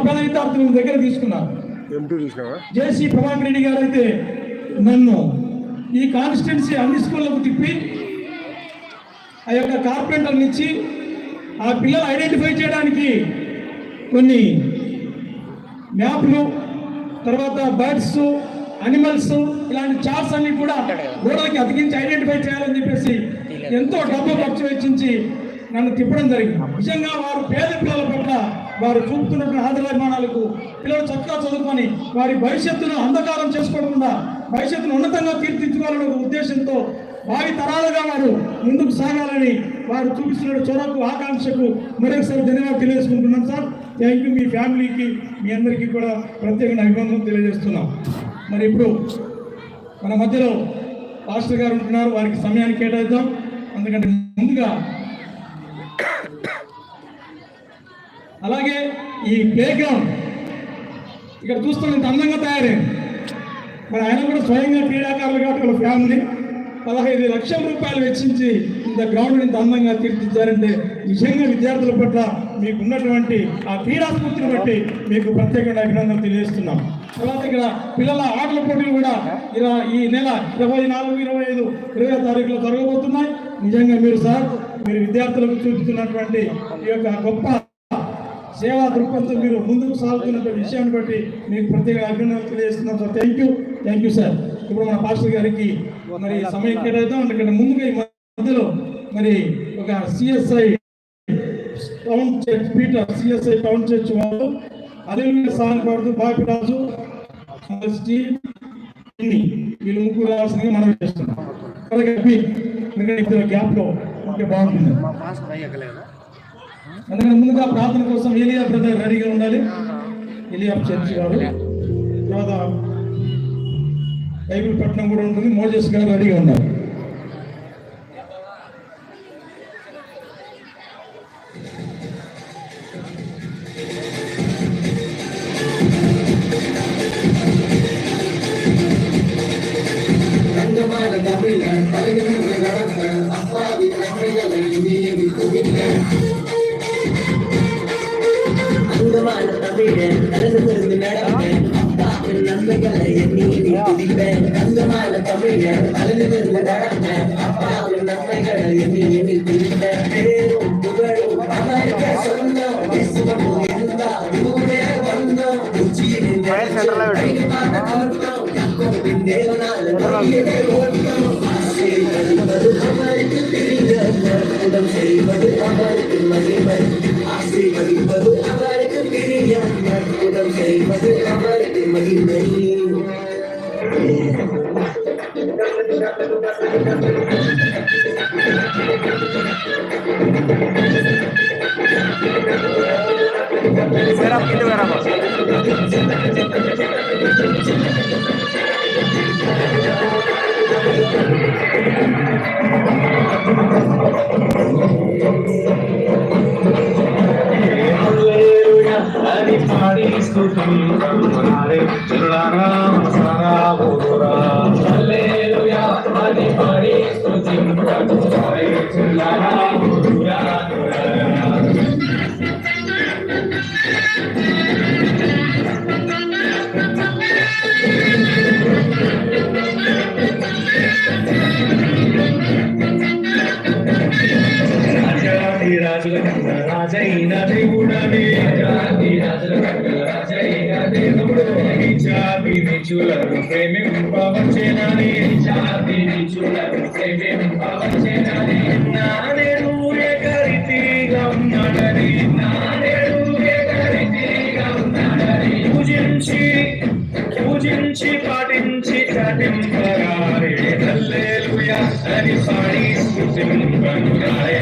పేద విద్యార్థులను దగ్గర తీసుకున్నారు. జేసీ ప్రభాకర్ రెడ్డి గారు అయితే నన్ను ఈ కాన్స్టిట్యున్సీ అన్ని స్కూళ్ళకు తిప్పి ఆ యొక్క కార్పెంటర్ని ఇచ్చి ఆ పిల్లలు ఐడెంటిఫై చేయడానికి కొన్ని మ్యాప్లు, తర్వాత బర్డ్స్, అనిమల్స్, ఇలాంటి చార్ట్స్ అన్ని కూడా గోడలకి అతికించి ఐడెంటిఫై చేయాలని చెప్పేసి ఎంతో డబ్బు ఖర్చు వెచ్చించి నన్ను తిప్పడం జరిగింది. నిజంగా వారు పేద పిల్లల పట్ల వారు చూపుతున్నటువంటి ఆదరాభిమానాలకు పిల్లలు చక్కగా చదువుకొని వారి భవిష్యత్తును అంధకారం చేసుకోకుండా భవిష్యత్తును ఉన్నతంగా తీర్చిదిద్దుకోవాలనే ఉద్దేశంతో భావి తరాలుగా వారు ముందుకు సాగాలని వారు చూపిస్తున్న చొరకు ఆకాంక్షకు మరొకసారి ధన్యవాదాలు తెలియజేసుకుంటున్నాం సార్. Thank you. మీ ఫ్యామిలీకి మీ అందరికీ కూడా ప్రత్యేకంగా అభినందనలు తెలియజేస్తున్నాం. మరి ఇప్పుడు మన మధ్యలో పాస్టర్ గారు ఉంటున్నారు, వారికి సమయాన్ని కేటాయిద్దాం. అందుకంటే ముందుగా అలాగే ఈ ప్లే గ్రౌండ్ ఇక్కడ చూస్తున్న ఇంత అందంగా తయారైంది. మరి ఆయన కూడా స్వయంగా క్రీడాకారులు కాబట్టి వాళ్ళ ఫ్యామిలీ 15 లక్షల రూపాయలు వెచ్చించి ఇంత గ్రౌండ్ ఇంత అందంగా తీర్చిదిద్దారంటే నిజంగా విద్యార్థుల పట్ల మీకు ఉన్నటువంటి ఆ క్రీడాస్ఫూర్తిని బట్టి మీకు ప్రత్యేకంగా అభినందనలు తెలియజేస్తున్నాం. తర్వాత ఇక్కడ పిల్లల ఆటల పోటీలు కూడా ఈ నెల 24, 25, 20వ తారీఖులో జరగబోతున్నాయి. నిజంగా మీరు విద్యార్థులకు చూపుతున్నటువంటి ఈ యొక్క గొప్ప సేవా దృక్పథంతో మీరు ముందుకు సాగుతున్నటువంటి విషయాన్ని బట్టి మీకు ప్రత్యేక అభినందనలు తెలియజేస్తున్నాం సార్. Thank you sir. ఇప్పుడు మన పాస్టర్ గారికి మరి సమయం కేటాయిద్దాం. ఎందుకంటే ముందుగా ఈ మధ్యలో మరి ఒక సిఎస్ఐ టౌన్ చర్చ్ వాళ్ళు అదే సాంగ్ పాడుతూ బాపిరాజు వీళ్ళు ముగ్గురు రావాల్సిందిగా మనం చేస్తున్నాం. ఎందుకంటే ఇద్దరు గ్యాప్లో ఉంటే బాగుంటుంది. అందుకని ముందుగా ప్రార్థన కోసం ఏలియా బ్రదర్ రెడీగా ఉండాలి. ఏలియా చర్చ్ గారు, తర్వాత బైబిల్ పట్టణం కూడా ఉంటుంది. మోజెస్ గారు రెడీగా ఉండాలి. రాజైన దేవుడనే జాతి నిచులను ప్రేమింపవచ్చేనని నానేడు ఏకరీతిగా ఉన్నాడని పూజించి పాటించి చాటింపరారే హల్లెలూయా అని పాడి స్తుతింపనురారే